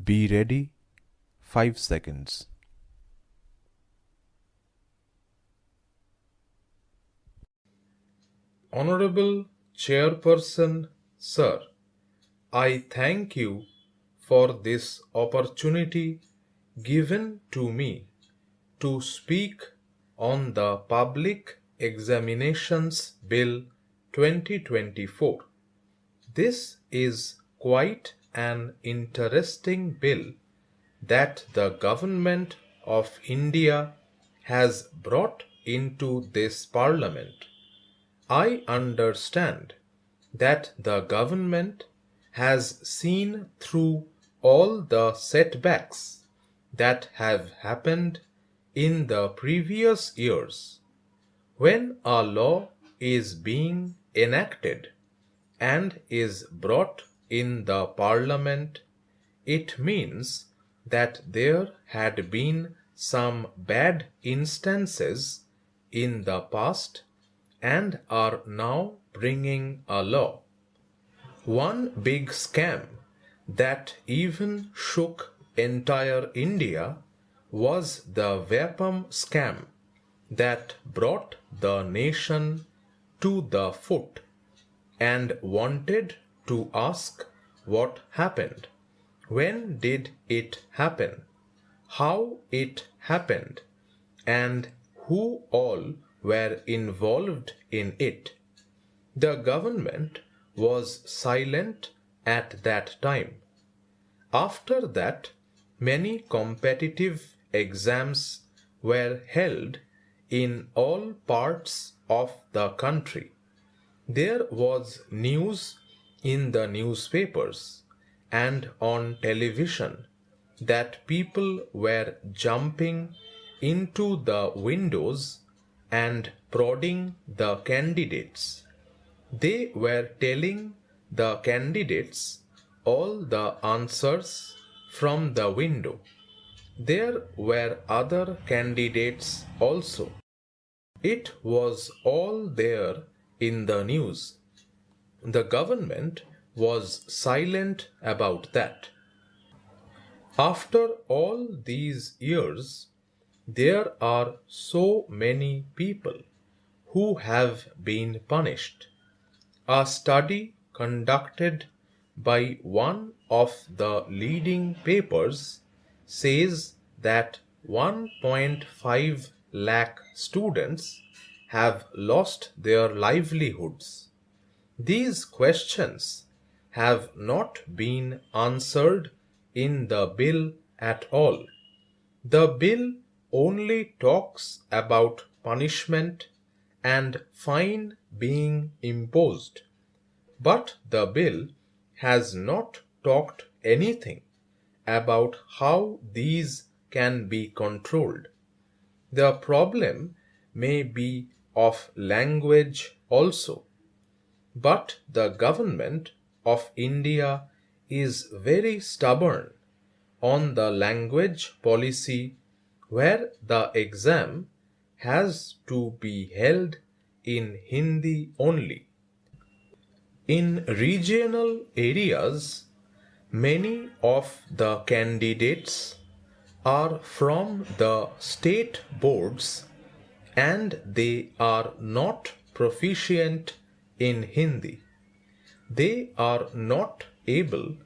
Be ready. 5 seconds. Honorable Chairperson, Sir, I thank you for this opportunity given to me to speak on the Public Examinations Bill 2024. This is quite an interesting bill that the Government of India has brought into this Parliament. I understand that the government has seen through all the setbacks that have happened in the previous years. When a law is being enacted and is brought in the Parliament, it means that there had been some bad instances in the past and are now bringing a law. One big scam that even shook entire India was the Vapam scam that brought the nation to the foot and wanted to ask what happened, when did it happen, how it happened, and who all were involved in it. The government was silent at that time. After that, many competitive exams were held in all parts of the country. There was news in the newspapers and on television that people were jumping into the windows and prodding the candidates. They were telling the candidates all the answers from the window. There were other candidates also. It was all there in the news. The government was silent about that. After all these years, there are so many people who have been punished. A study conducted by one of the leading papers says that 1.5 lakh students have lost their livelihoods. These questions have not been answered in the bill at all. The bill only talks about punishment and fine being imposed, but the bill has not talked anything about how these can be controlled. The problem may be of language also, but the government of India is very stubborn on the language policy where the exam has to be held in Hindi only. In regional areas, many of the candidates are from the state boards and they are not proficient in Hindi. They are not able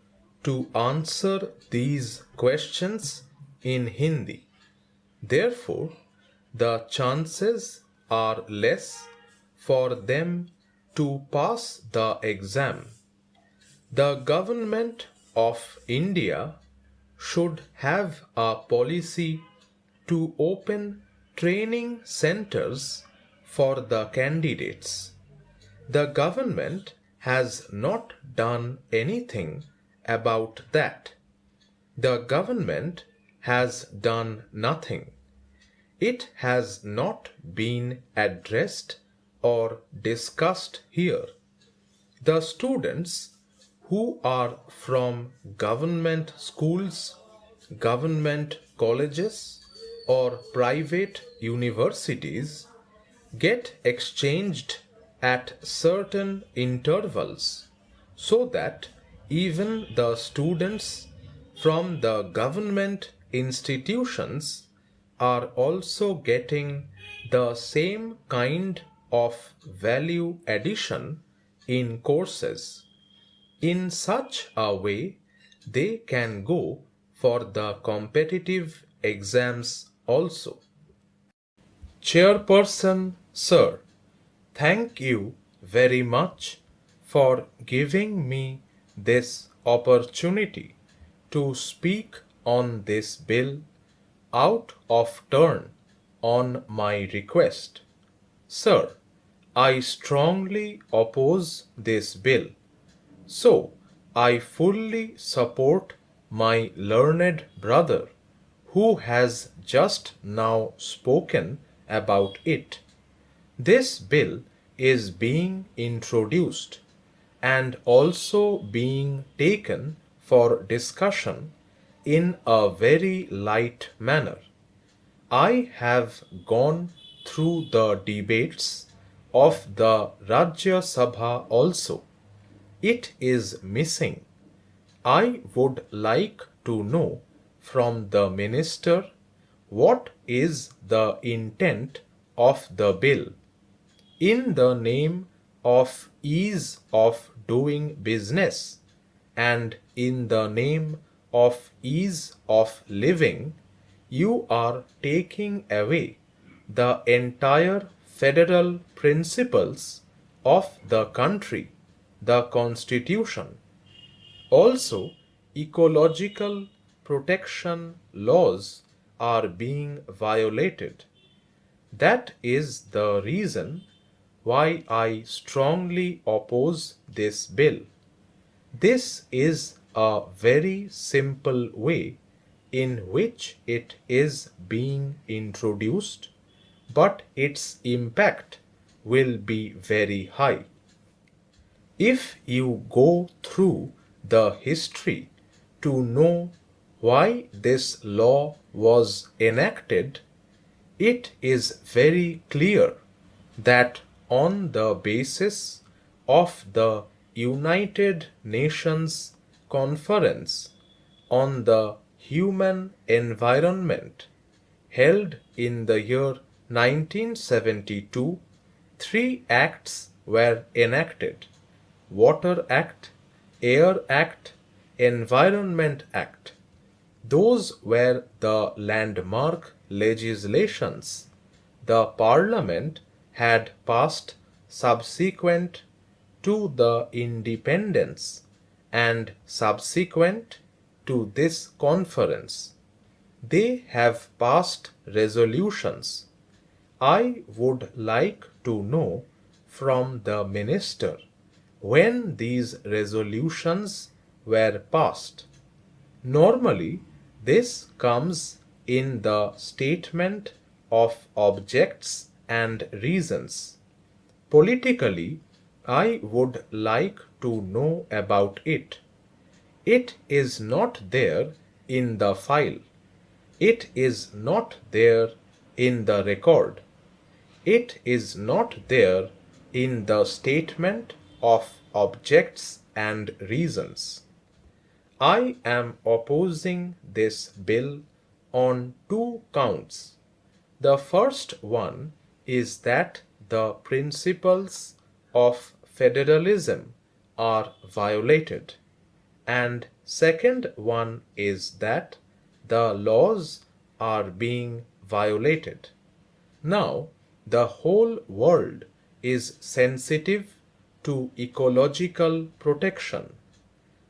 to answer these questions in Hindi. Therefore, the chances are less for them to pass the exam. The government of India should have a policy to open training centers for the candidates. The government has not done anything about that. The government has done nothing. It has not been addressed or discussed here. The students who are from government schools, government colleges, or private universities get exchanged at certain intervals so that even the students from the government institutions are also getting the same kind of value addition in courses. In such a way, they can go for the competitive exams also. Chairperson, sir, thank you very much for giving me this opportunity to speak on this bill out of turn on my request. Sir, I strongly oppose this bill. So, I fully support my learned brother who has just now spoken about it. This bill is being introduced and also being taken for discussion in a very light manner. I have gone through the debates of the Rajya Sabha also. It is missing. I would like to know from the minister what is the intent of the bill. In the name of ease of doing business and in the name of ease of living, you are taking away the entire federal principles of the country, the Constitution. Also, ecological protection laws are being violated. That is the reason why I strongly oppose this bill. This is a very simple way in which it is being introduced, but its impact will be very high. If you go through the history to know why this law was enacted, it is very clear that on the basis of the United Nations Conference on the Human Environment held in the year 1972, three acts were enacted: Water Act, Air Act, Environment Act. Those were the landmark legislations the Parliament had passed subsequent to the independence and subsequent to this conference. They have passed resolutions. I would like to know from the minister when these resolutions were passed. Normally, this comes in the statement of objects and reasons. Politically, I would like to know about it. It is not there in the file. It is not there in the record. It is not there in the statement of objects and reasons. I am opposing this bill on two counts. The first one is that the principles of federalism are violated, and second one is that the laws are being violated. Now, the whole world is sensitive to ecological protection.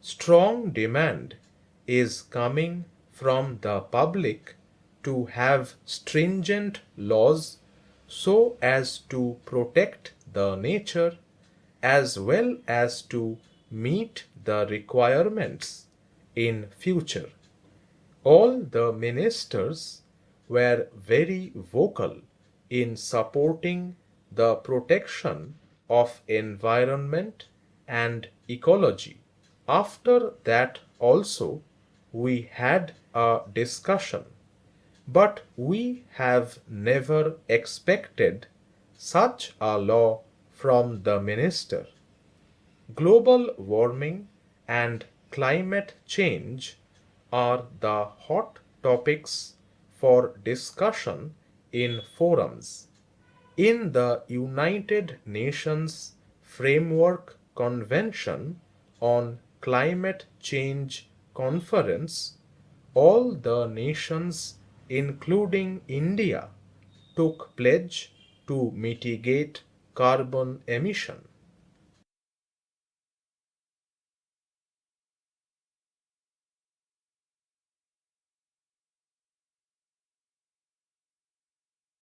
Strong demand is coming from the public to have stringent laws so as to protect the nature as well as to meet the requirements in future. All the ministers were very vocal in supporting the protection of environment and ecology. After that also we had a discussion, but we have never expected such a law from the minister. Global warming and climate change are the hot topics for discussion in forums. In the United Nations Framework Convention on Climate Change Conference, all the nations, including India, took pledge to mitigate carbon emission.